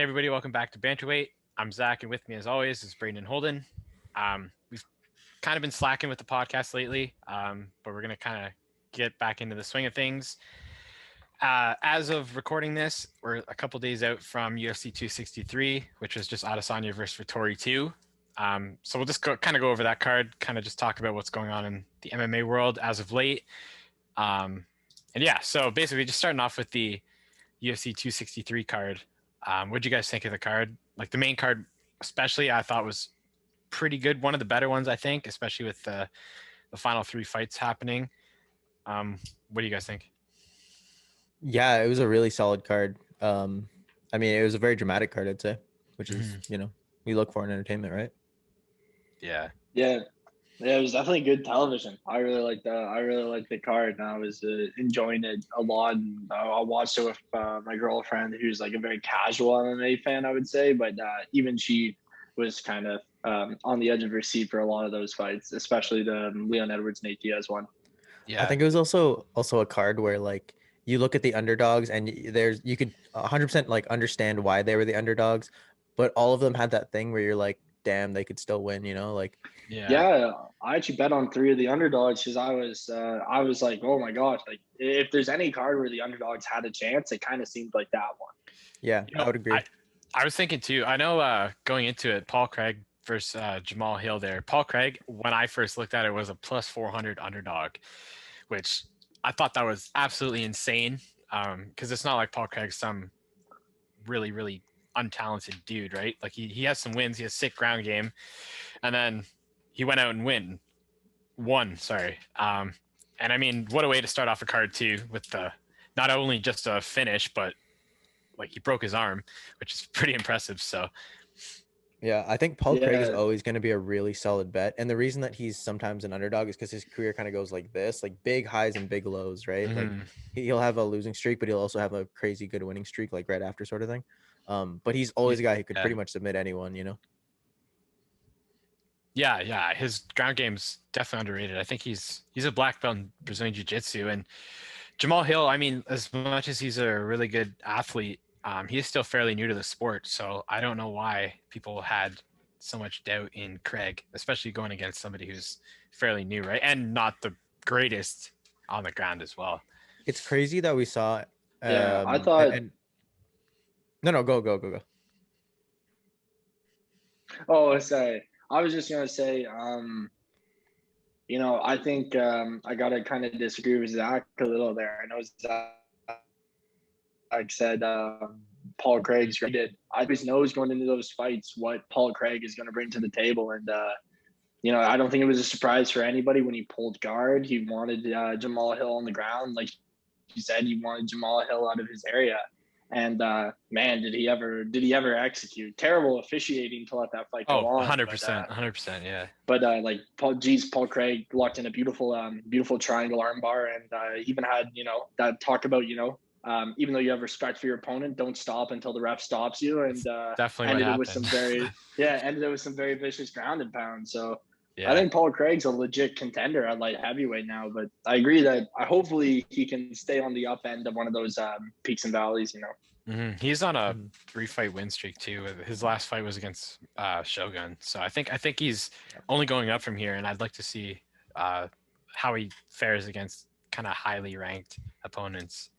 everybody, welcome back to Banterweight. I'm Zach, and with me, as always, is Braden and Holden. We've kind of been slacking with the podcast lately, but we're going to kind of get back into the swing of things. As of recording this, we're a couple days out from UFC 263, which was just Adesanya versus Vettori 2. So we'll just go over that card, kind of just talk about what's going on in the MMA world as of late. So basically just starting off with the UFC 263 card. What'd you guys think of the card? Like the main card, especially, I thought was pretty good. One of the better ones, I think, especially with the final three fights happening. What do you guys think? Yeah, it was a really solid card. It was a very dramatic card, I'd say, which is, we look for in entertainment, right? Yeah. Yeah, it was definitely good television. I really liked the card, and I was enjoying it a lot. And I watched it with my girlfriend, who's like a very casual MMA fan, I would say, but even she was kind of on the edge of her seat for a lot of those fights, especially the Leon Edwards Nate Diaz one. Yeah, I think it was also a card where like you look at the underdogs and you could 100% like understand why they were the underdogs, but all of them had that thing where you're like, damn, they could still win, like. Yeah, I actually bet on 3 of the underdogs because I was like, oh my gosh, like if there's any card where the underdogs had a chance, it kind of seemed like that one. Yeah, I would agree. I was thinking too. I know going into it, Paul Craig versus Jamal Hill there. Paul Craig, when I first looked at it, was a plus 400 underdog, which I thought that was absolutely insane because it's not like Paul Craig's some really, really untalented dude, right? Like he has some wins. He has sick ground game. And then he went out and won. And I mean, what a way to start off a card too, with not only just a finish, but like he broke his arm, which is pretty impressive. So yeah, I think Paul Craig is always going to be a really solid bet. And the reason that he's sometimes an underdog is because his career kind of goes like this, like big highs and big lows, right? Like he'll have a losing streak, but he'll also have a crazy good winning streak, like right after sort of thing. But he's always a guy who could pretty much submit anyone, Yeah. His ground game's definitely underrated. I think he's a black belt in Brazilian Jiu-Jitsu. And Jamal Hill, I mean, as much as he's a really good athlete, he is still fairly new to the sport. So I don't know why people had so much doubt in Craig, especially going against somebody who's fairly new, right? And not the greatest on the ground as well. It's crazy that we saw. I thought. No, go. Oh, sorry. I was just gonna say, I think I gotta kind of disagree with Zach a little there. I know Zach said Paul Craig's rated. I always knows going into those fights what Paul Craig is going to bring to the table, and I don't think it was a surprise for anybody when he pulled guard. He wanted Jamal Hill on the ground, like he said, he wanted Jamal Hill out of his area. And man, did he ever execute? Terrible officiating to let that fight go on. 100%, yeah. But Paul Craig locked in a beautiful triangle armbar, and even had that talk about even though you have respect for your opponent, don't stop until the ref stops you. And definitely ended it with some very vicious ground and pound. So yeah. I think Paul Craig's a legit contender at light heavyweight now, but I agree that hopefully he can stay on the up end of one of those peaks and valleys, He's on a 3-fight win streak too. His last fight was against Shogun. So I think he's only going up from here, and I'd like to see how he fares against kind of highly ranked opponents.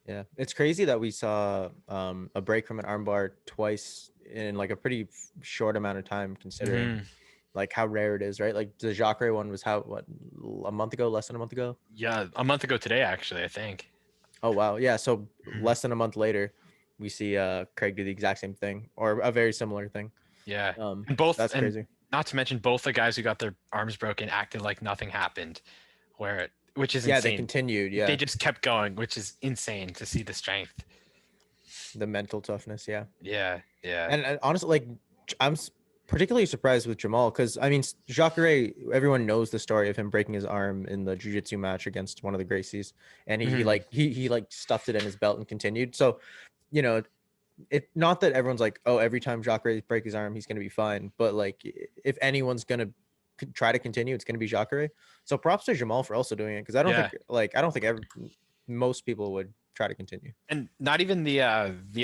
Yeah, it's crazy that we saw a break from an armbar twice in like a pretty short amount of time, considering like how rare it is, right? Like the Jacare one was a month ago, less than a month ago? Yeah, a month ago today, actually, I think. Oh, wow. Yeah, so less than a month later, we see Craig do the exact same thing or a very similar thing. Yeah, that's crazy. Not to mention both the guys who got their arms broken acted like nothing happened, which is insane. Yeah, they continued. Yeah, they just kept going, which is insane to see the strength, the mental toughness. Yeah. And honestly, like I'm particularly surprised with Jamal because I mean, Jacare, everyone knows the story of him breaking his arm in the jiu-jitsu match against one of the Gracies, and he stuffed it in his belt and continued. So, it not that everyone's like, oh, every time Jacare breaks his arm, he's gonna be fine, but like if anyone's gonna try to continue, it's gonna be Jacare. So props to Jamal for also doing it because I don't think most people would try to continue. And not even the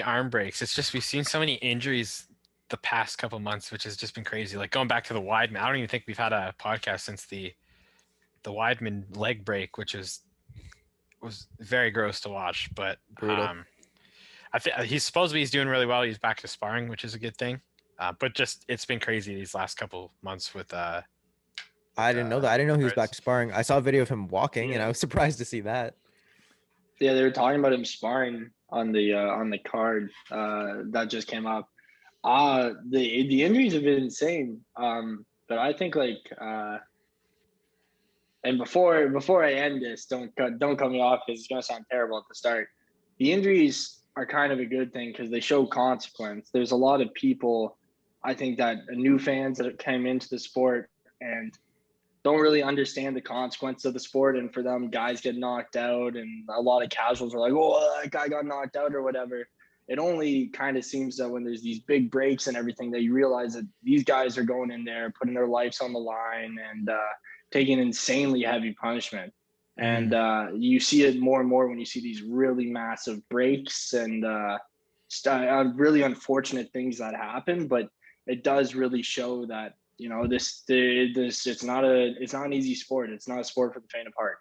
arm breaks. It's just we've seen so many injuries the past couple months, which has just been crazy. Like going back to the Weidman, I don't even think we've had a podcast since the Weidman leg break, which was very gross to watch. But Brutal. I think he's doing really well. He's back to sparring, which is a good thing. But just it's been crazy these last couple months with. I didn't know that. I didn't know he was back to sparring. I saw a video of him walking, and I was surprised to see that. Yeah, they were talking about him sparring on the card that just came up. The injuries have been insane. But I think and before I end this, don't cut me off because it's gonna sound terrible at the start. The injuries are kind of a good thing because they show consequence. There's a lot of people, I think, that new fans that came into the sport and don't really understand the consequence of the sport, and for them, guys get knocked out, and a lot of casuals are like, "Oh, that guy got knocked out" or whatever. It only kind of seems that when there's these big breaks and everything, that you realize that these guys are going in there, putting their lives on the line, and taking insanely heavy punishment. And you see it more and more when you see these really massive breaks and really unfortunate things that happen. But it does really show that, you know, this it's not an easy sport. It's not a sport for the faint of heart.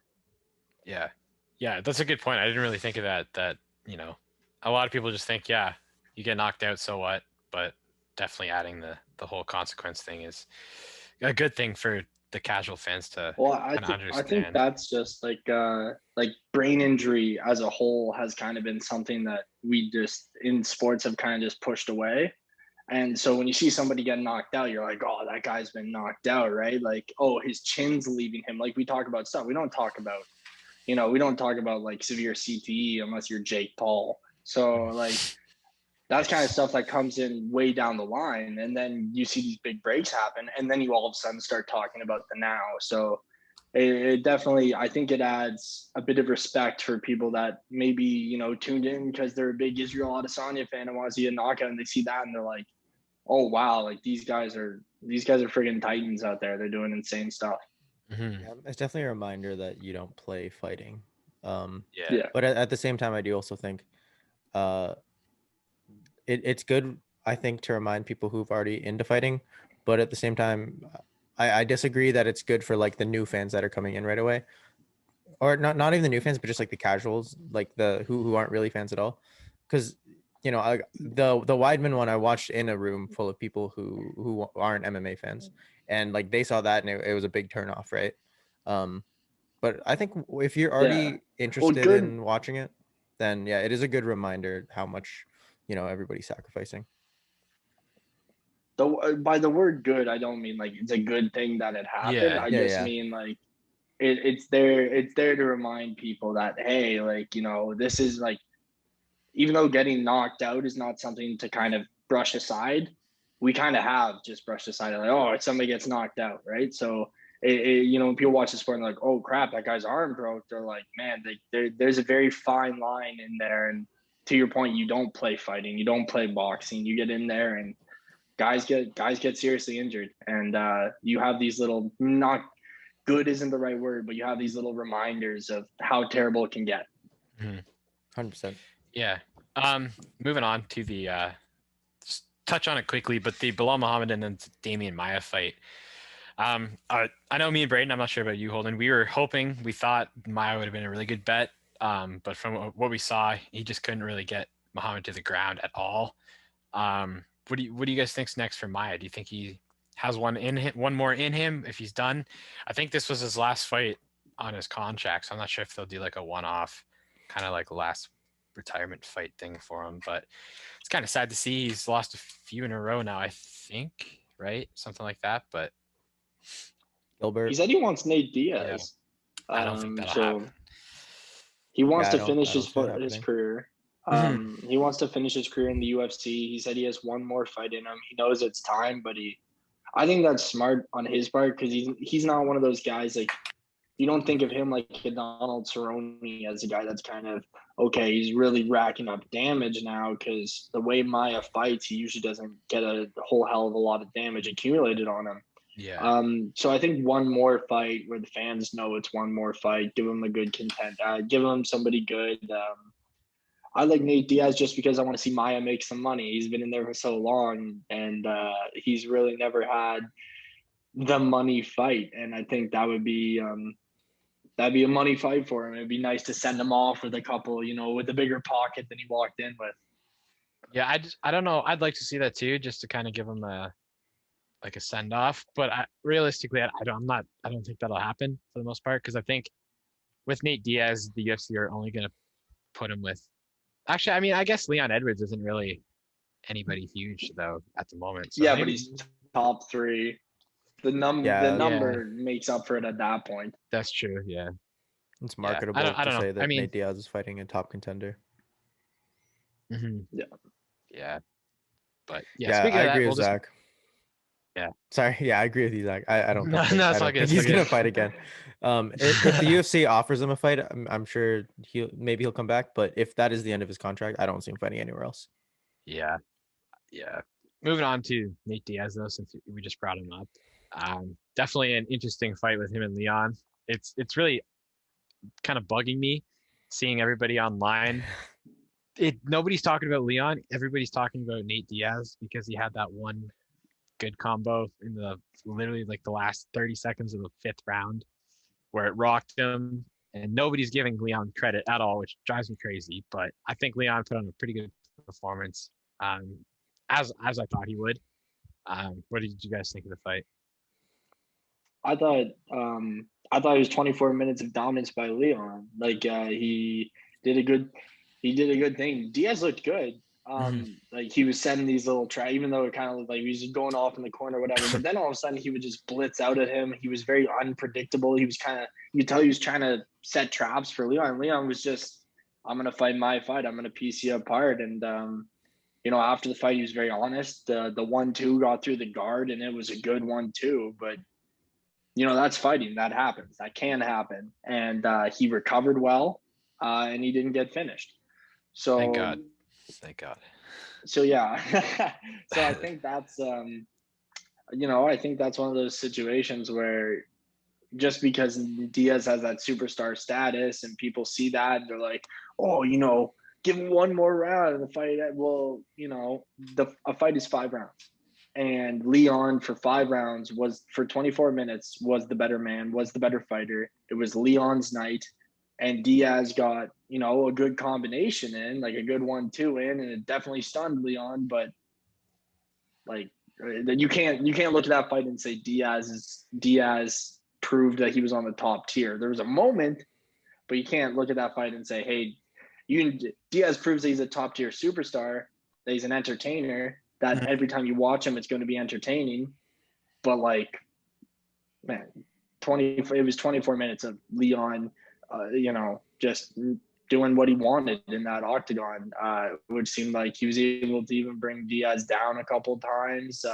Yeah, that's a good point. I didn't really think of that. That, you know, a lot of people just think, yeah, you get knocked out, so what? But definitely adding the whole consequence thing is a good thing for the casual fans to understand. I think that's just like brain injury as a whole has kind of been something that we just in sports have kind of just pushed away. And so when you see somebody get knocked out, you're like, oh, that guy's been knocked out, right? Like, oh, his chin's leaving him. Like, we talk about stuff. We don't talk about like severe CTE unless you're Jake Paul. So like that's kind of stuff that comes in way down the line. And then you see these big breaks happen, and then you all of a sudden start talking about the now. So it definitely, I think it adds a bit of respect for people that maybe, you know, tuned in because they're a big Israel Adesanya fan and want to see a knockout, and they see that and they're like, oh wow, like these guys are friggin' titans out there. They're doing insane stuff. Yeah, it's definitely a reminder that you don't play fighting. Yeah. But at the same time, I do also think it's good, I think, to remind people who've already into fighting. But at the same time, I disagree that it's good for like the new fans that are coming in right away, or not even the new fans, but just like the casuals, like the who aren't really fans at all. Because, you know, the Weidman one I watched in a room full of people who aren't MMA fans, and like they saw that and it was a big turnoff, right? But I think if you're already interested in watching it, then yeah, it is a good reminder how much, you know, everybody's sacrificing. By the word good, I don't mean like it's a good thing that it happened. I just mean like it's there to remind people that, hey, like, you know, this is like, even though getting knocked out is not something to kind of brush aside, we kind of have just brushed aside, like, oh, somebody gets knocked out, right? So you know, when people watch the sport and they're like, oh crap, that guy's arm broke, they're like, man, there's a very fine line in there. And to your point, you don't play fighting, you don't play boxing, you get in there and guys get seriously injured, and you have these little, not good isn't the right word, but you have these little reminders of how terrible it can get. 100%. Yeah. Moving on to the just touch on it quickly, but the Bilal Muhammad and then Damian Maia fight. I know me and Braden, I'm not sure about you, Holden, we thought Maia would have been a really good bet, but from what we saw, he just couldn't really get Muhammad to the ground at all. What do you guys think's next for Maia? Do you think he has one more in him if he's done? I think this was his last fight on his contract, so I'm not sure if they'll do like a one-off kind of like last retirement fight thing for him. But it's kind of sad to see he's lost a few in a row now, I think, right? Something like that. But Gilbert, he said he wants Nate Diaz. Yeah. I don't think that'll happen. He wants to finish his career. Mm-hmm. He wants to finish his career in the UFC. He said he has one more fight in him. He knows it's time, but I think that's smart on his part, because he's not one of those guys, like, you don't think of him like a Donald Cerrone as a guy that's kind of, okay, he's really racking up damage now, because the way Maia fights, he usually doesn't get a whole hell of a lot of damage accumulated on him. Yeah. So I think one more fight where the fans know it's one more fight, give him a good content, give him somebody good. I like Nate Diaz just because I want to see Maya make some money. He's been in there for so long, and he's really never had the money fight. And I think that'd be a money fight for him. It'd be nice to send him off with a couple, with a bigger pocket than he walked in with. Yeah, I don't know. I'd like to see that too, just to kind of give him a send off. But realistically, I don't think that'll happen for the most part, because I think with Nate Diaz, the UFC are only going to put him with. Actually, I mean, I guess Leon Edwards isn't really anybody huge though at the moment. So yeah, maybe, but he's top 3. The Yeah. number makes up for it at that point. that's true. Yeah, It's yeah. marketable I don't to know. say that I mean, Nate Diaz is fighting a top contender. Yeah. But yeah, Yeah, speaking I of that, agree we'll with just Zach. Yeah. Sorry. Yeah, I agree with you, Zach. I don't think, No, I it's all don't good, think it's he's all gonna good. fight again. If the UFC offers him a fight, I'm sure he'll come back. But if that is the end of his contract, I don't see him fighting anywhere else. Yeah. Yeah. Moving on to Nate Diaz though, since we just brought him up. Definitely an interesting fight with him and Leon. It's really kind of bugging me seeing everybody online. Nobody's talking about Leon. Everybody's talking about Nate Diaz because he had that one good combo in the literally like the last 30 seconds of the 5th round where it rocked him. And nobody's giving Leon credit at all, which drives me crazy. But I think Leon put on a pretty good performance, as I thought he would. What did you guys think of the fight? I thought it was 24 minutes of dominance by Leon. Like he did a good thing. Diaz looked good. Like he was setting these little traps, even though it kind of looked like he was just going off in the corner or whatever. But then all of a sudden he would just blitz out at him. He was very unpredictable. He was you could tell he was trying to set traps for Leon. Leon was just, I'm gonna fight my fight. I'm gonna piece you apart. And after the fight, he was very honest. The 1-2 got through the guard, and it was a good 1-2. But that's fighting. That happens. That can happen. And he recovered well, and he didn't get finished. So Thank God. Thank God. So yeah. So I think that's I think that's one of those situations where just because Diaz has that superstar status and people see that, they're like, oh, give him one more round in the fight. Well, a fight is 5 rounds. And Leon for 5 rounds for 24 minutes was the better man, was the better fighter. It was Leon's night, and Diaz got, a good combination in, like a good 1-2 in, and it definitely stunned Leon. But like, you can't look at that fight and say Diaz proved that he was on the top tier. There was a moment, but you can't look at that fight and say, hey, Diaz proves that he's a top tier superstar, that he's an entertainer, that every time you watch him, it's going to be entertaining. But like, man, it was 24 minutes of Leon, just doing what he wanted in that octagon. It would seem like he was able to even bring Diaz down a couple of times.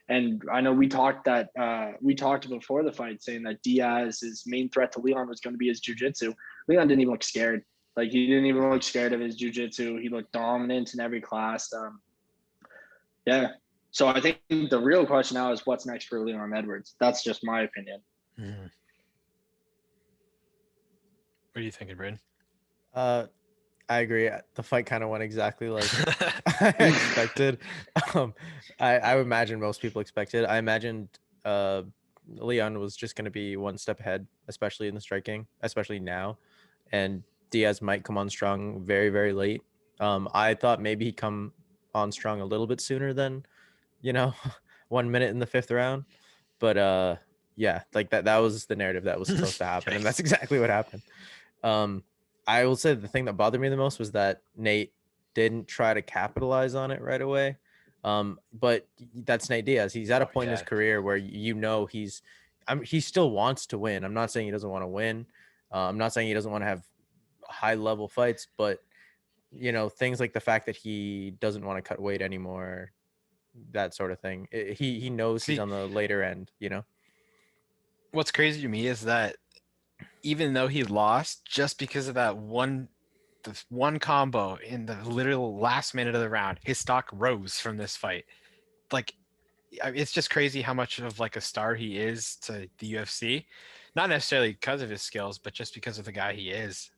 And I know we talked before the fight saying that Diaz's main threat to Leon was going to be his jiu-jitsu. Leon didn't even look scared. Like, he didn't even look scared of his jiu-jitsu. He looked dominant in every class. Yeah. So I think the real question now is what's next for Leon Edwards. That's just my opinion. Mm-hmm. What are you thinking, Braden? I agree. The fight kind of went exactly like I expected. I would imagine most people expected. I imagined Leon was just going to be one step ahead, especially in the striking, especially now. And Diaz might come on strong very, very late. I thought maybe he'd come on strong a little bit sooner than, 1 minute in the 5th round. But yeah, like that was the narrative that was supposed to happen. And that's exactly what happened. I will say the thing that bothered me the most was that Nate didn't try to capitalize on it right away. But that's Nate Diaz. He's at a point in his career where he still wants to win. I'm not saying he doesn't want to win. I'm not saying he doesn't want to have high level fights, but things like the fact that he doesn't want to cut weight anymore, that sort of thing. He knows he's on the later end, What's crazy to me is that even though he lost, just because of the one combo in the literal last minute of the round, his stock rose from this fight. Like, it's just crazy how much of like a star he is to the UFC. Not necessarily because of his skills, but just because of the guy he is.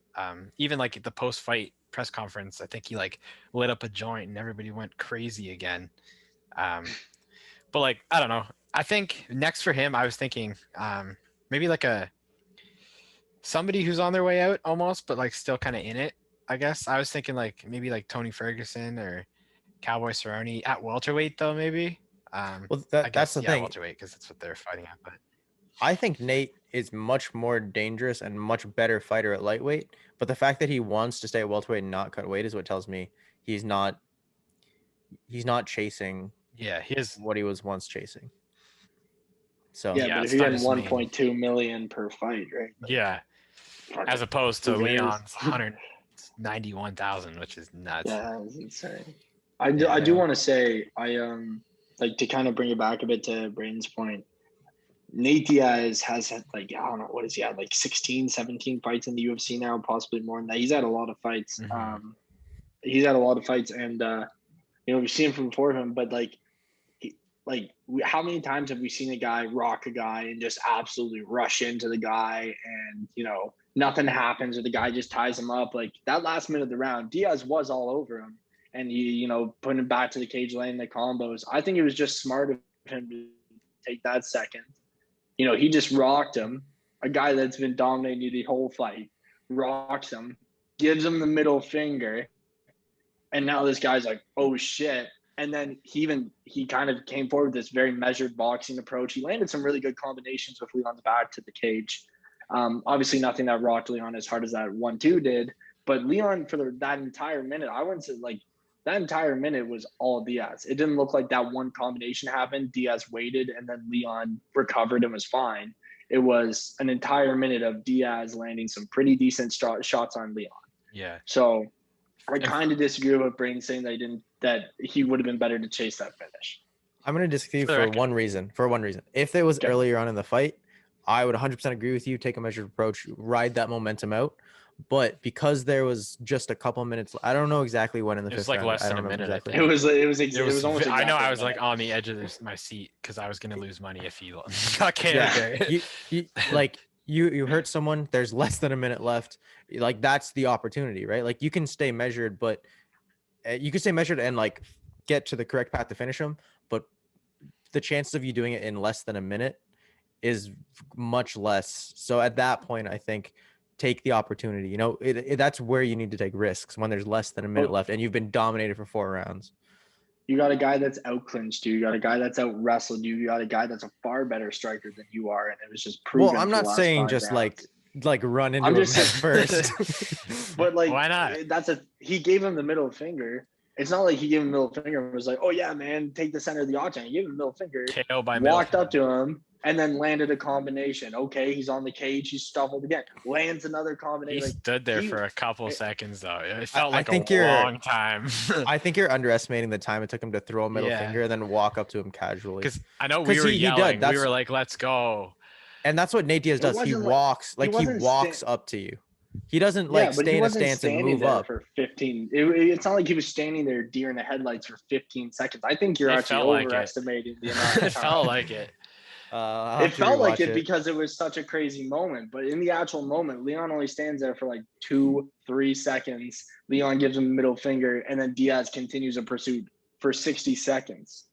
Even like the post-fight press conference, I think he like lit up a joint and everybody went crazy again. But like, I don't know. I think next for him, I was thinking maybe like somebody who's on their way out almost, but like still kind of in it. I guess I was thinking like maybe like Tony Ferguson or Cowboy Cerrone at welterweight though, maybe. Well, I that's guess the thing. welterweight because that's what they're fighting at. But I think Nate is much more dangerous and much better fighter at lightweight. But the fact that he wants to stay at welterweight and not cut weight is what tells me he's not chasing yeah, he is. what he was once chasing. So Yeah, Yeah, but if it's you're not getting his main. 1.2 million per fight, right? Like, Yeah, fuck as it. opposed to Who cares? Leon's 191,000, which is nuts. Yeah, that's insane. I do want to say like to kind of bring it back a bit to Braden's point. Nate Diaz has had like, I don't know, what is he had, like 16, 17 fights in the UFC now, possibly more than that. He's had a lot of fights. Mhm. He's had a lot of fights, and you know, we've seen from before him, but like how many times have we seen a guy rock a guy and just absolutely rush into the guy, and you know, nothing happens, or the guy just ties him up? Like that last minute of the round, Diaz was all over him, and he, you know, putting him back to the cage, laying the combos. I think it was just smart of him to take that second. You know, he just rocked him. A guy that's been dominating you the whole fight rocks him, gives him the middle finger, and now this guy's like, oh shit. And then he kind of came forward with this very measured boxing approach. He landed some really good combinations with Leon's back to the cage. Obviously nothing that rocked Leon as hard as that 1-2 did, but Leon for that entire minute, I wouldn't say like that entire minute was all Diaz. It didn't look like that one combination happened. Diaz waited and then Leon recovered and was fine. It was an entire minute of Diaz landing some pretty decent shots on Leon. Yeah. So I kind of disagree with Braden saying that he would have been better to chase that finish. I'm going to disagree for one reason. If it was earlier on in the fight, I would 100% agree with you. Take a measured approach, ride that momentum out. But because there was just a couple minutes, I don't know exactly when in the fifth round. It was like less than a minute. Exactly. It was almost exactly. I know I was like on the edge of my seat because I was gonna lose money if he got KO'd. You hurt someone. There's less than a minute left. Like that's the opportunity, right? Like you can stay measured, but you can stay measured and like get to the correct path to finish them. But the chances of you doing it in less than a minute is much less. So at that point, I think take the opportunity. You know, that's where you need to take risks when there's less than a minute left and you've been dominated for 4 rounds. You got a guy that's out clinched you. You got a guy that's out wrestled you. You got a guy that's a far better striker than you are, and it was just proven. Well, I'm not saying just rounds. like run into him head first. But like, why not? He gave him the middle finger. It's not like he gave him the middle finger and was like, oh yeah, man, take the center of the octagon. He gave him the middle finger. KO by walked up to him and then landed a combination. Okay, he's on the cage. He's stumbled again. Lands another combination. He stood there for a couple seconds though. It felt like a long time. I think you're underestimating the time it took him to throw a middle finger and then walk up to him casually. Because I know we were yelling. We were like, "Let's go!" And that's what Nate Diaz does. He walks up to you. He doesn't stay in a stance and move up for 15. It's not like he was standing there deer in the headlights for 15 seconds. I think you're actually overestimating the amount of time. It felt like it. It felt like it because it was such a crazy moment. But in the actual moment, Leon only stands there for like 2-3 seconds. Leon gives him the middle finger, and then Diaz continues a pursuit for 60 seconds.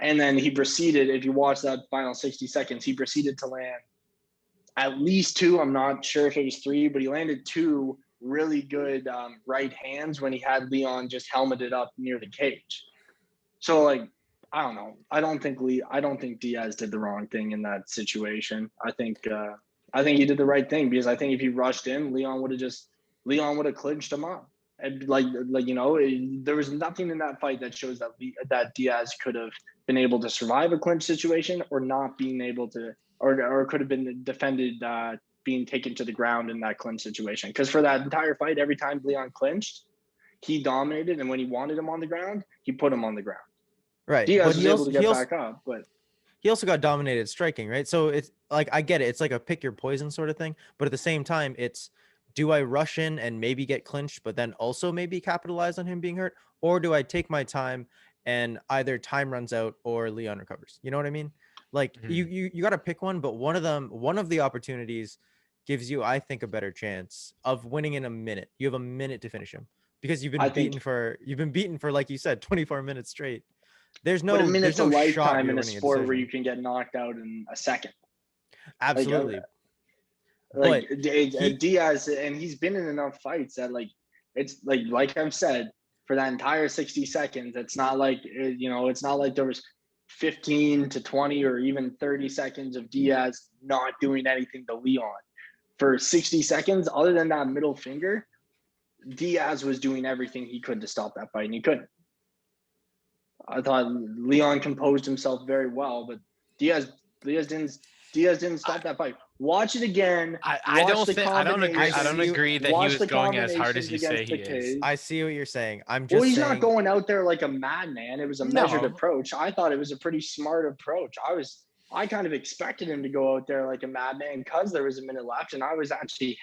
And then he proceeded, if you watch that final 60 seconds, he proceeded to land at least 2. I'm not sure if it was 3, but he landed 2 really good right hands when he had Leon just helmeted up near the cage. So like, I don't know. I don't think Diaz did the wrong thing in that situation. I think he did the right thing, because I think if he rushed in, Leon would have clinched him up. And like you know, there was nothing in that fight that shows that Diaz could have been able to survive a clinch situation or not being able to, or could have been defended being taken to the ground in that clinch situation. Because for that entire fight, every time Leon clinched, he dominated, and when he wanted him on the ground, he put him on the ground. Right. Diaz was able to get back up, but he also got dominated striking, right? So it's like, I get it. It's like a pick your poison sort of thing. But at the same time, it's, do I rush in and maybe get clinched, but then also maybe capitalize on him being hurt? Or do I take my time and either time runs out or Leon recovers? You know what I mean? Like you got to pick one, but one of the opportunities gives you, I think, a better chance of winning in a minute. You have a minute to finish him. because you've I been think, beaten for like you said 24 minutes straight. There's but a no minute's a shot lifetime you're in a winning a sport where you decision. can get knocked out in a second. Absolutely. Like But he Diaz, and he's been in enough fights that like it's like I've said, for that entire 60 seconds, it's not like it's not like there was 15 to 20 or even 30 seconds of Diaz not doing anything to Leon. For 60 seconds, other than that middle finger, Diaz was doing everything he could to stop that fight, and he couldn't. I thought Leon composed himself very well, but Diaz didn't stop that fight. Watch it again. I don't think I don't agree. I don't see- agree that he Watch was the going as hard as combinations you say against he the is. cage. I see what you're saying. I'm Well, just he's saying not going out there like a madman. It was a measured No. approach. I thought it was a pretty smart approach. I kind of expected him to go out there like a madman because there was a minute left, and I was actually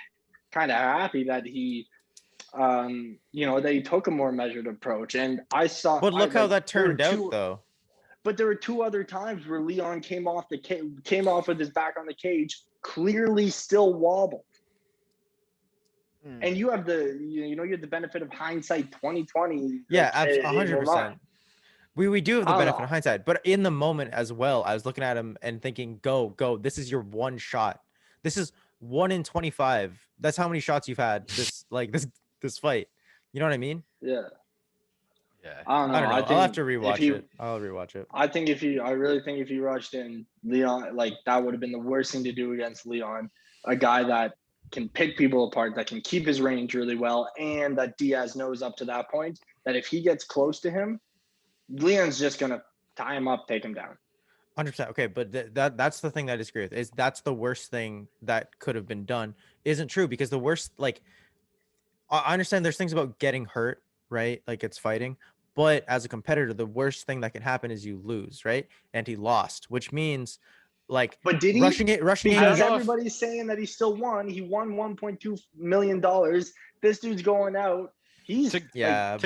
kind of happy that he that he took a more measured approach. And I saw, But look how that there were turned out though. but there were two other times where Leon came off with his back on the cage, clearly still wobbled. And you have you have the benefit of hindsight 2020. Yeah, like, 100%. We do have the I don't benefit know. of hindsight, but in the moment as well, I was looking at him and thinking, go. This is your one shot. This is 1 in 25. That's how many shots you've had this fight. You know what I mean? Yeah. Yeah. I don't know. I don't know. I'll have to rewatch you, it. I'll rewatch it. I really think if you rushed in Leon, like that would have been the worst thing to do against Leon, a guy that can pick people apart, that can keep his range really well, and that Diaz knows up to that point that if he gets close to him, Leon's just gonna tie him up, take him down. 100%. Okay, but that's the thing that I disagree with. Is that's the worst thing that could have been done isn't true, because the worst, like, I understand there's things about getting hurt, right? Like it's fighting, but as a competitor, the worst thing that can happen is you lose, right? And he lost, which means like But did he? rushing it Because in. everybody's saying that he still won. He won $1.2 million. This dude's going out. He's To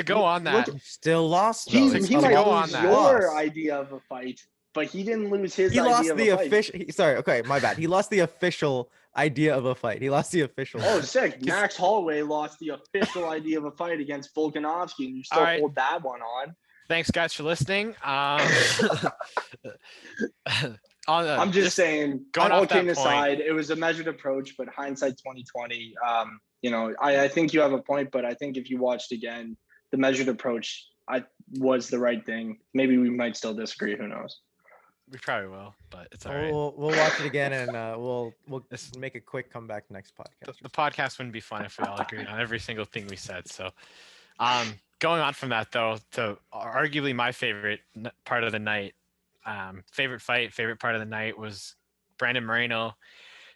go on that, still lost though. he to might go lose on your that. idea of a fight, but he didn't lose his He idea lost of the a fight. official. Sorry, okay, my bad. He lost the official idea of a fight. He lost the official. Oh, one. sick. Max Holloway lost the official idea of a fight against Volkanovski, and you still hold that one on. Thanks, guys, for listening. I'm just saying, all kidding aside, it was a measured approach, but hindsight 2020. I think you have a point, but I think if you watched again, the measured approach was the right thing. Maybe we might still disagree. Who knows? We probably will, but it's all right. We'll watch it again, and we'll make a quick comeback next podcast. The podcast wouldn't be fun if we all agreed on every single thing we said. So, going on from that though, to arguably my favorite part of the night, favorite part of the night was Brandon Moreno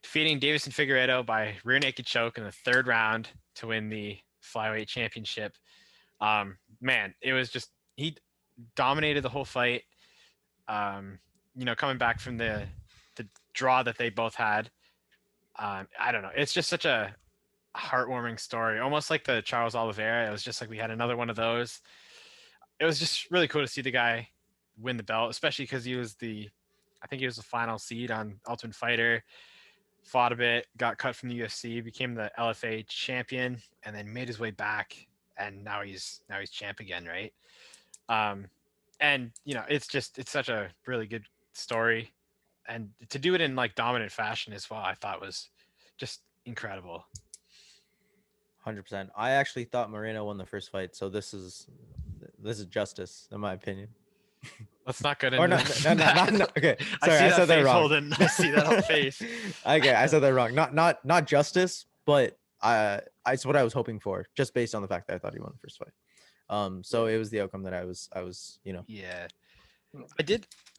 defeating Davison Figueiredo by rear naked choke in the third round to win the flyweight championship. Man, it was just, he dominated the whole fight. Coming back from the draw that they both had. I don't know. It's just such a heartwarming story, almost like the Charles Oliveira. It was just like we had another one of those. It was just really cool to see the guy win the belt, especially because I think he was the final seed on Ultimate Fighter, fought a bit, got cut from the UFC, became the LFA champion, and then made his way back, and now he's champ again, right? And it's such a really good story, and to do it in like dominant fashion as well, I thought was just incredible. 100%. I actually thought Moreno won the first fight, so this is justice in my opinion. Let's not get into no. Okay, sorry, I said that wrong. Holden. I see that on face. Okay, I said that wrong. Not justice, but it's what I was hoping for, just based on the fact that I thought he won the first fight. So it was the outcome that I was. Yeah,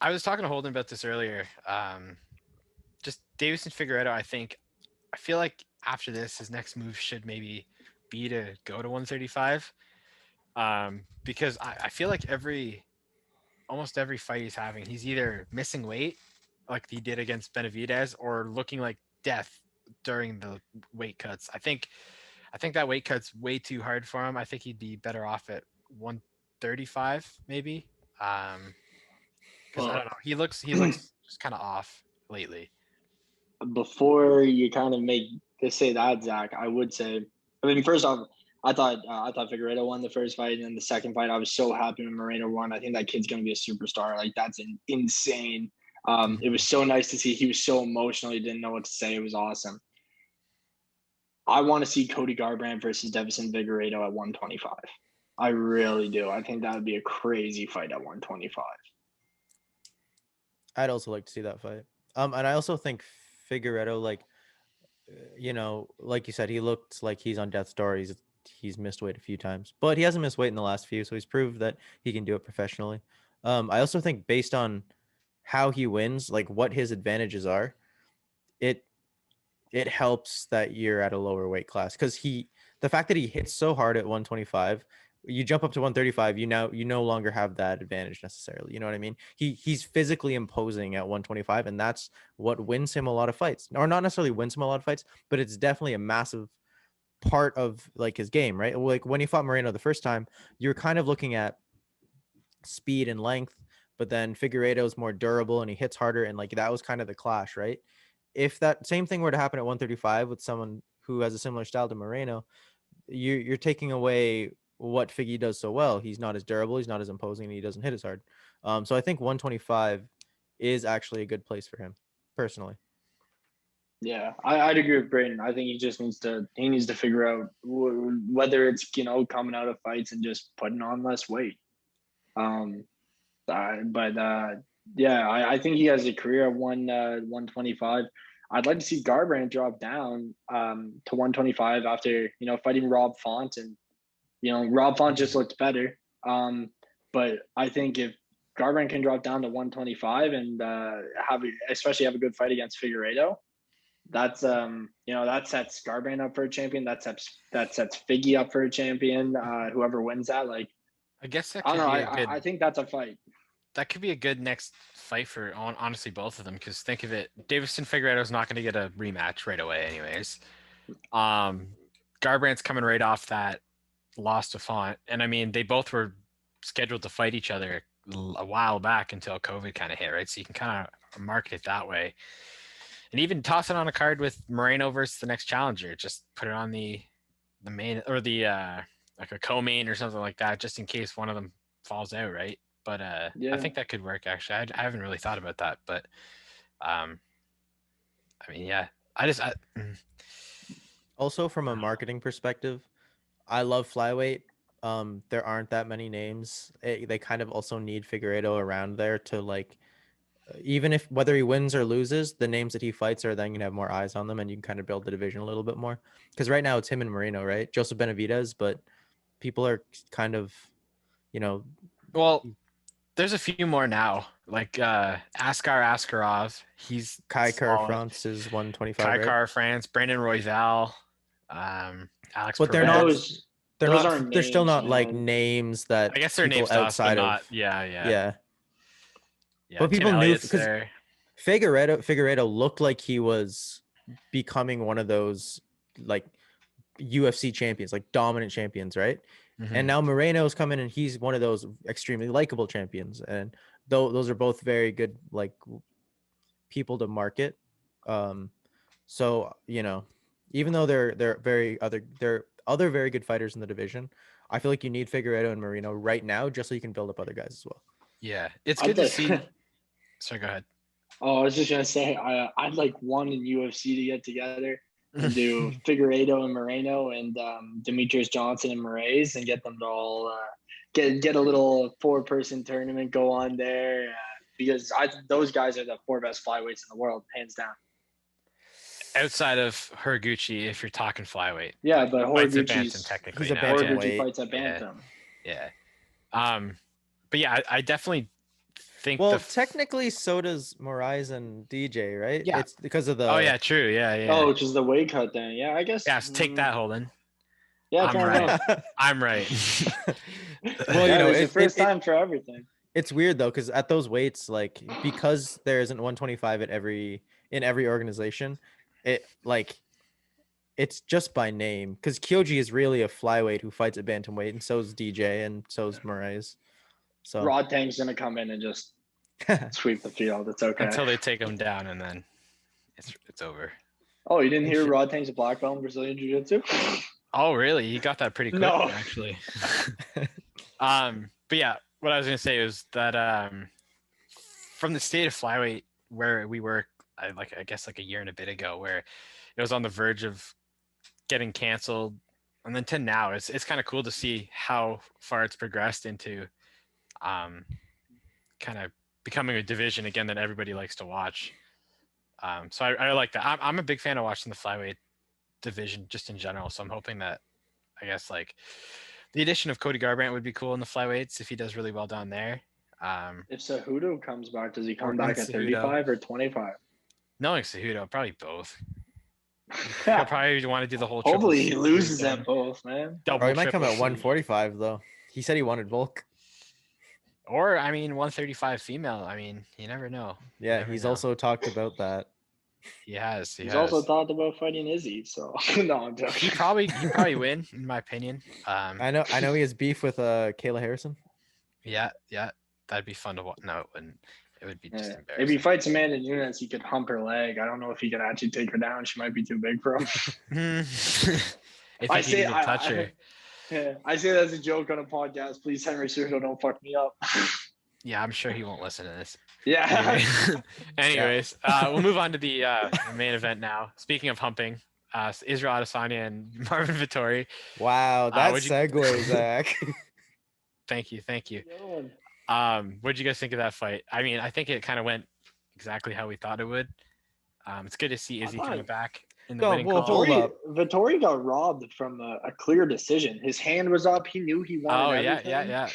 I was talking to Holden about this earlier. Just Davison Figueiredo. I feel like after this, his next move should maybe be to go to 135. Because I feel like almost every fight he's having, he's either missing weight, like he did against Benavidez, or looking like death during the weight cuts. I think that weight cut's way too hard for him. I think he'd be better off at 135, maybe. Because I don't know. He looks just kind of off lately. Before you kind of say that, Zach, I would say, first off, I thought Figueiredo won the first fight, and then the second fight, I was so happy when Moreno won. I think that kid's gonna be a superstar. Like that's insane. It was so nice to see. He was so emotional. He didn't know what to say. It was awesome. I want to see Cody Garbrandt versus Devison Figueiredo at 125. I really do. I think that would be a crazy fight at 125. I'd also like to see that fight. And I also think Figueredo, like, like you said, he looked like he's on death's door. He's missed weight a few times, but he hasn't missed weight in the last few, so he's proved that he can do it professionally. I also think based on how he wins, like what his advantages are, it helps that you're at a lower weight class because the fact that he hits so hard at 125, you jump up to 135, you no longer have that advantage necessarily. You know what I mean? He's physically imposing at 125, and that's what wins him a lot of fights, or not necessarily wins him a lot of fights, but it's definitely a massive part of like his game, right? Like when he fought Moreno the first time, you're kind of looking at speed and length, but then Figueiredo is more durable and he hits harder, and like that was kind of the clash, right? If that same thing were to happen at 135 with someone who has a similar style to Moreno, you're taking away what Figgy does so well. He's not as durable, he's not as imposing, and he doesn't hit as hard. So I think 125 is actually a good place for him, personally. Yeah, I'd agree with Brayden. I think he just needs to figure out whether it's coming out of fights and just putting on less weight. Yeah, I think he has a career at 125. I'd like to see Garbrandt drop down to 125 after fighting Rob Font, and Rob Font just looked better. But I think if Garbrandt can drop down to 125 and especially have a good fight against Figueiredo, that's that sets Garbrandt up for a champion. That sets Figgy up for a champion. Whoever wins that, like, I guess that I could don't know. be a good. I think that's a fight. That could be a good next fight for honestly both of them, because think of it, Davison Figueiredo is not going to get a rematch right away, anyways. Garbrandt's coming right off that loss to Font, and I mean they both were scheduled to fight each other a while back until COVID kind of hit, right? So you can kind of market it that way, and even toss it on a card with Moreno versus the next challenger. Just put it on the main or the like a co-main or something like that, just in case one of them falls out, right? But Yeah. I think that could work, actually. I haven't really thought about that, but I mean, yeah. Also, from a marketing perspective, I love flyweight. There aren't that many names. They kind of also need Figueiredo around there to like, even if whether he wins or loses, the names that he fights are then gonna have more eyes on them, and you can kind of build the division a little bit more. Because right now it's him and Moreno, right? Joseph Benavidez, but people are kind of, well, there's a few more now, like Askar Askarov. He's Kai Ker solid. France is 125, Kai right? Car France, Brandon Royval, Alex. But they're Perez. not. They're those not. aren't They're still names, not like man. names that I guess their people names to us, but outside not. of. Yeah. Yeah. But Tim people knew Elliott's because there. Figueiredo looked like he was becoming one of those like UFC champions, like dominant champions, right? Mm-hmm. And now Moreno's coming and he's one of those extremely likable champions. And those are both very good like people to market. So, even though they're other very good fighters in the division, I feel like you need Figueiredo and Moreno right now just so you can build up other guys as well. Yeah, it's good to see. Sorry, go ahead. Oh, I was just gonna say I'd like one in UFC to get together and do Figueiredo and Moreno and Demetrius Johnson and Moraes and get them to all get a little 4-person tournament go on there because those guys are the 4 best flyweights in the world, hands down. Outside of Horiguchi, if you're talking flyweight. Yeah, but Horiguchi's technically he's a now. Horiguchi fights at Bantam. Yeah. But yeah, I definitely think. Well, technically, so does Moraes and DJ, right? Yeah. It's because of the. Oh yeah, true. Yeah. Oh, which is the weight cut then. Yeah, I guess. Yeah, so take that, Holden. Yeah, I'm right. I'm right. Well, it's the first time for everything. It's weird though, because at those weights, like because there isn't 125 in every organization, it's just by name. Because Kyoji is really a flyweight who fights at bantamweight, and so is DJ, and so is Moraes. So Rod Tang's gonna come in and just sweep the field. It's okay until they take him down, and then it's over. Oh, you didn't hear Rod Tang's a black belt in Brazilian Jiu-Jitsu? Oh, really? He got that pretty quick, No. actually. But yeah, what I was gonna say is that from the state of flyweight where we were, I guess like a year and a bit ago, where it was on the verge of getting canceled, and then to now, it's kind of cool to see how far it's progressed into, kind of becoming a division again that everybody likes to watch. So I like that. I'm a big fan of watching the flyweight division just in general. So I'm hoping that, I guess, like the addition of Cody Garbrandt would be cool in the flyweights if he does really well down there. If Cejudo comes back, does he come Or back at Cejudo. 35 or 25? Knowing Cejudo, probably both. He'll probably want to do the whole. Hopefully he triple loses thing. at both, man. Double, Or he might come triple at C. 145 though. He said he wanted bulk. Or 135 female. You never know. Yeah, never he's know. also talked about that. He has. He's also thought about fighting Izzy. So no, I'm joking. He probably win, in my opinion. I know he has beef with Kayla Harrison. Yeah, that'd be fun to watch. No, it wouldn't. It would be just If embarrassing. he fights Amanda Nunes, he could hump her leg. I don't know if he can actually take her down. She might be too big for him. If I he say can even touch her. I say that as a joke on a podcast. Please, Henry Cejudo, don't fuck me up. Yeah, I'm sure he won't listen to this. Yeah. Anyways, we'll move on to the main event now. Speaking of humping, Israel Adesanya and Marvin Vettori. Wow, that segue, Zach. Thank you. What'd you guys think of that fight? I think it kind of went exactly how we thought it would. It's good to see Izzy coming back in the winning hold up. Vettori got robbed from a clear decision. His hand was up. He knew he wanted everything. Yeah.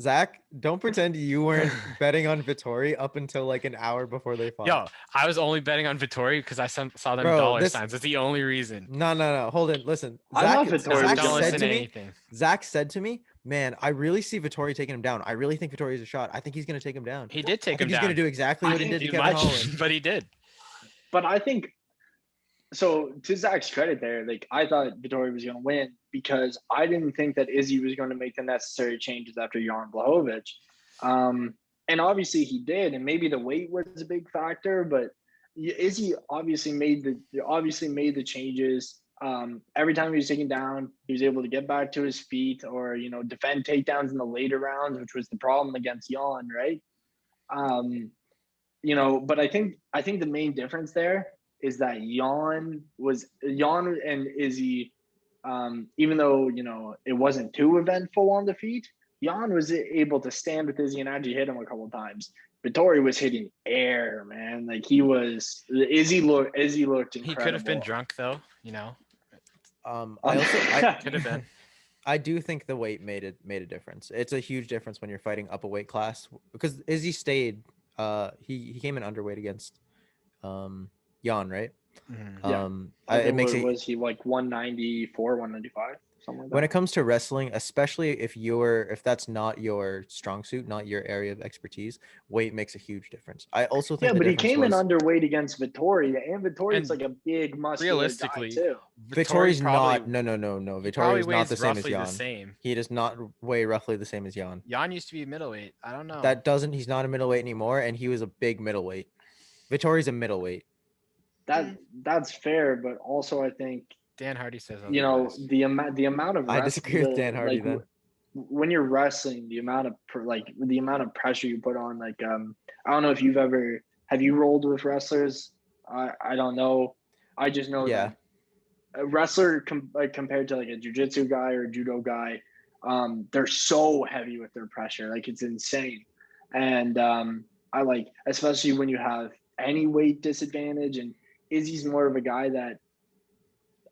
Zach, don't pretend you weren't betting on Vettori up until like an hour before they fought. Yo, I was only betting on Vettori because I saw them dollar signs. That's the only reason. No. Hold it. Listen. Zach said to me, man, I really see Vettori taking him down. I really think Vettori is a shot. I think he's going to take him down. He did take him down. He's going to do exactly what he did to Kevin Holland. But he did. But I think, so to Zach's credit there, like I thought Vettori was going to win because I didn't think that Izzy was going to make the necessary changes after Jan Blachowicz. And obviously he did, and maybe the weight was a big factor, but Izzy obviously made the changes. Every time he was taken down, he was able to get back to his feet or, defend takedowns in the later rounds, which was the problem against Jan, right? But I think the main difference there is that Jan and Izzy, even though, it wasn't too eventful on the feet, Jan was able to stand with Izzy and actually hit him a couple of times. Vettori was hitting air, man. Like Izzy looked incredible. He could have been drunk though, I could have been. I do think the weight made a difference. It's a huge difference when you're fighting up a weight class because Izzy stayed. He came in underweight against Jan, right? Mm-hmm. Was he like 194, 195, something like that? When it comes to wrestling, especially if that's not your strong suit, not your area of expertise, weight makes a huge difference. I also think but he came in underweight agagst Vittori, and Vittori's like a big muscular realistically guy too. Vittori's not no. Vittori is not the same as Jan. Same. He does not weigh roughly the same as Jan. Jan used to be middleweight. I don't know. He's not a middleweight anymore, and he was a big middleweight. Vittori's a middleweight. That's fair, but also I think Dan Hardy says the amount of I disagree with Dan Hardy then. When you're wrestling, the amount of pressure you put on, like I don't know if have you rolled with wrestlers? I don't know. I just know that a wrestler compared to like a jiu-jitsu guy or a judo guy, they're so heavy with their pressure, like it's insane. And I like, especially when you have any weight disadvantage, and Izzy's more of a guy that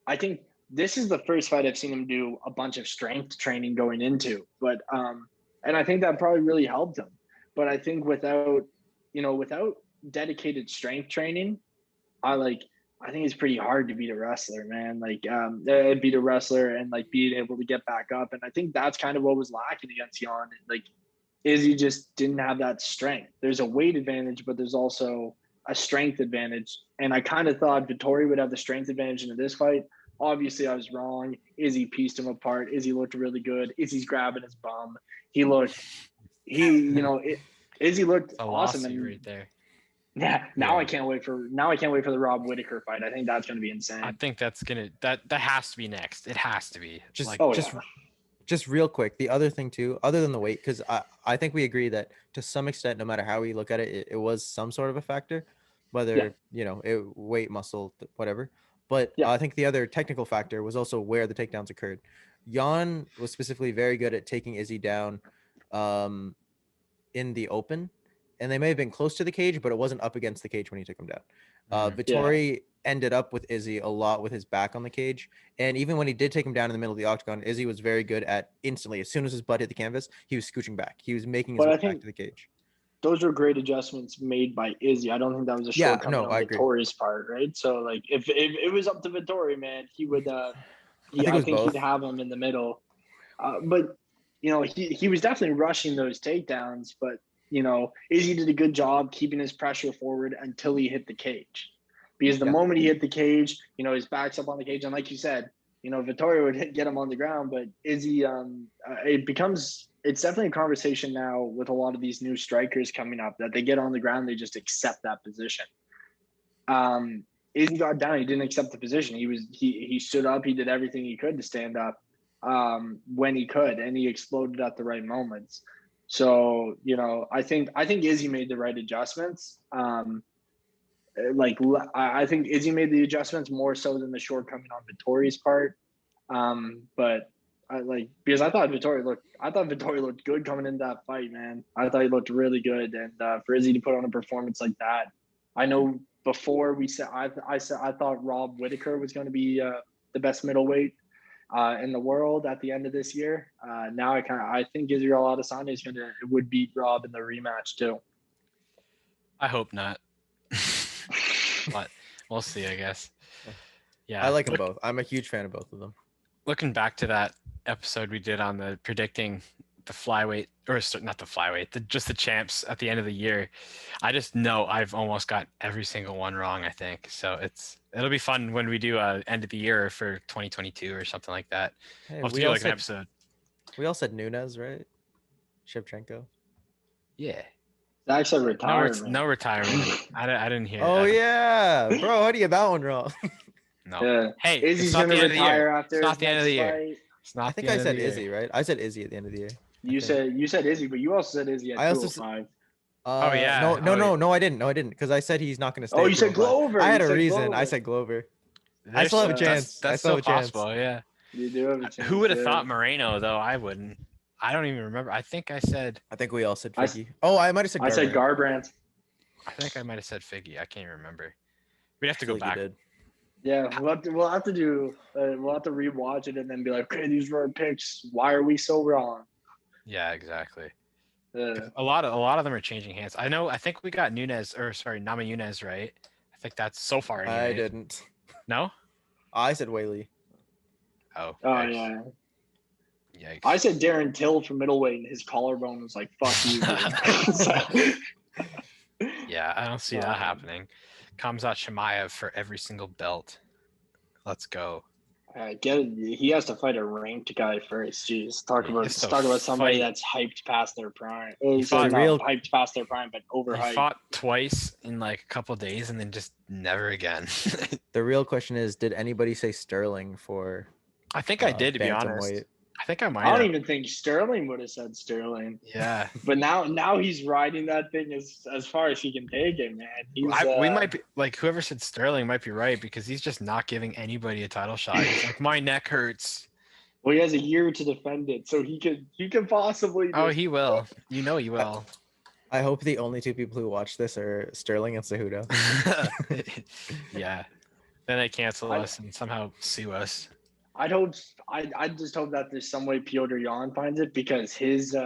I think this is the first fight I've seen him do a bunch of strength training going into, but and I think that probably really helped him. But I think without dedicated strength training, I think it's pretty hard to beat a wrestler, man. Beat a wrestler and like being able to get back up. And I think that's kind of what was lacking against Jan. Like Izzy just didn't have that strength. There's a weight advantage, but there's also a strength advantage. And I kind of thought Vettori would have the strength advantage into this fight. Obviously, I was wrong. Izzy pieced him apart. Izzy looked really good. Izzy's grabbing his bum. Izzy looked awesome. And right there. Yeah, Yeah. I can't wait for the Rob Whittaker fight. I think that's going to be insane. I think that's gonna that has to be next. It has to be. Just Like, Oh just yeah, just real quick, the other thing too, other than the weight, because I think we agree that to some extent, no matter how we look at it, it was some sort of a factor, whether weight, muscle, whatever. But Yeah. I think the other technical factor was also where the takedowns occurred. Jan was specifically very good at taking Izzy down um, in the open, and they may have been close to the cage, but it wasn't up against the cage when he took him down. Yeah. Vittori ended up with Izzy a lot with his back on the cage. And even when he did take him down in the middle of the octagon, Izzy was very good at instantly, as soon as his butt hit the canvas, he was scooching back. He was making his But way I back think to the cage. those were great adjustments made by Izzy. I don't think that was a Yeah, shortcoming no, on I agree. Vittori's part, right? So like, if it was up to Vittori, man, he would. I I think think it was he'd both. have him in the middle. But he was definitely rushing those takedowns. But Izzy did a good job keeping his pressure forward until he hit the cage. Because the Yeah. moment he hit the cage, his back's up on the cage, and like you said, Vittori would get him on the ground, but Izzy, it's definitely a conversation now with a lot of these new strikers coming up that they get on the ground, they just accept that position. Izzy got down, he didn't accept the position. He stood up, he did everything he could to stand up when he could, and he exploded at the right moments. So, I think Izzy made the right adjustments. I think Izzy made the adjustments more so than the shortcoming on Vittori's part. But because I thought Vittori looked good coming into that fight, man. I thought he looked really good, and for Izzy to put on a performance like that, I know before we said I thought Rob Whittaker was going to be the best middleweight in the world at the end of this year. Now I think Israel Adesanya would beat Rob in the rematch too. I hope not. But we'll see, I guess. Yeah. I like them both. I'm a huge fan of both of them. Looking back to that episode we did on the predicting the flyweight, or not the flyweight, just the champs at the end of the year, I just know I've almost got every single one wrong, I think. So it'll be fun when we do end of the year for 2022 or something like that. Hey, We'll have to do like an episode. We all said Nunes, right? Shevchenko. Yeah. Zach said retirement. No retirement. I didn't hear Oh that. yeah, bro, how do you get that one wrong? No. Yeah. Hey, Izzy's it's not the gonna end of the retire year. after It's not his the end of next the year. fight. It's not I think the I end of said the year. Izzy, right? I said Izzy at the end of the year. You said Izzy, but you also said Izzy at I also 205. Oh, yeah. No, I didn't, because I said he's not going to stay. Oh, at you said 205. Glover. I had You a said reason. I Glover. said Glover. I still have a chance. That's I still still have a chance. possible, yeah. You do have a chance. Who would have yeah. thought Moreno, though? I wouldn't. I don't even remember. I think I said we all said I- Figgy. I might have said I said Garbrandt. Garbrandt. I think I might have said Figgy. I can't even remember. We'd have to go I feel like back. you did. Yeah, we'll have to rewatch it and then be like, okay, these were our picks. Why are we so wrong? Yeah, exactly. Yeah. A lot of them are changing hands. I think we got Nama Nunes right. I think that's so far anyway. I didn't. No? I said Whaley. Oh. Oh yikes. yeah. Yikes. I said Darren Till for middleweight, and his collarbone was like, "Fuck you." Yeah, I don't see that happening. Kamzat Chimaev for every single belt. Let's go. He has to fight a ranked guy first. Jeez, talk about somebody that's hyped past their prime. Hyped past their prime, but overhyped. He fought twice in like a couple days, and then just never again. The real question is, did anybody say Sterling for? I think I did, to be honest. I think I might. I don't even think Sterling would have said Sterling. Yeah. But now he's riding that thing as far as he can take it, man. We might be like, whoever said Sterling might be right, because he's just not giving anybody a title shot. He's like, my neck hurts. Well, he has a year to defend it, so he could possibly. Oh, he will. You know he will. I hope the only two people who watch this are Sterling and Cejudo. Yeah. Then they cancel us and somehow sue us. I just hope that there's some way Piotr Jan finds it, because his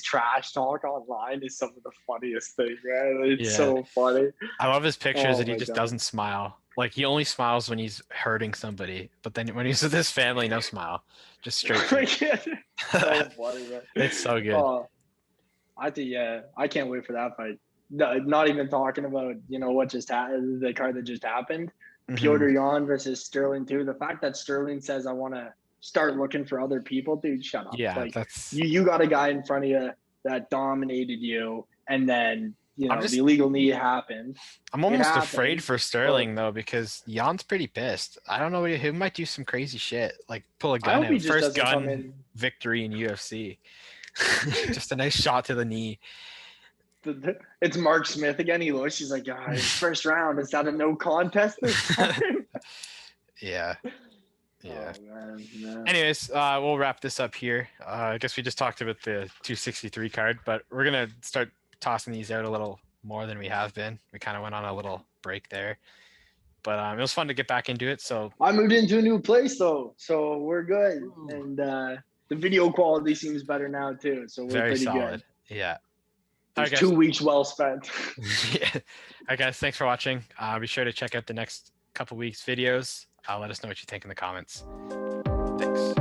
trash talk online is some of the funniest things, man. It's so funny. I love his pictures that he just doesn't smile. Like, he only smiles when he's hurting somebody, but then when he's with his family, no smile, just straight. So funny, man. It's so good. I think I can't wait for that fight. No, not even talking about what just happened, the card that just happened. Piotr Jan versus Sterling too. The fact that Sterling says, I want to start looking for other people, dude, shut up. Yeah, like, you got a guy in front of you that dominated you, and then the illegal knee happened. I'm almost happened, afraid for Sterling though, because Jan's pretty pissed. I don't know, he might do some crazy shit, like pull a I gun hope he out. just First doesn't come gun in. victory in UFC. Just a nice shot to the knee. It's Mark Smith again. He looks. He's like, guys, first round. Is that a no contest this time? Yeah. Oh, man. Anyways, we'll wrap this up here. I guess we just talked about the 263 card, but we're gonna start tossing these out a little more than we have been. We kind of went on a little break there, but it was fun to get back into it. So I moved into a new place though, so we're good. Ooh. And the video quality seems better now too, so we're very pretty solid. Good. Yeah. Right, 2 weeks well spent. Yeah. All right, guys. Thanks for watching. Be sure to check out the next couple weeks videos. Let us know what you think in the comments. Thanks.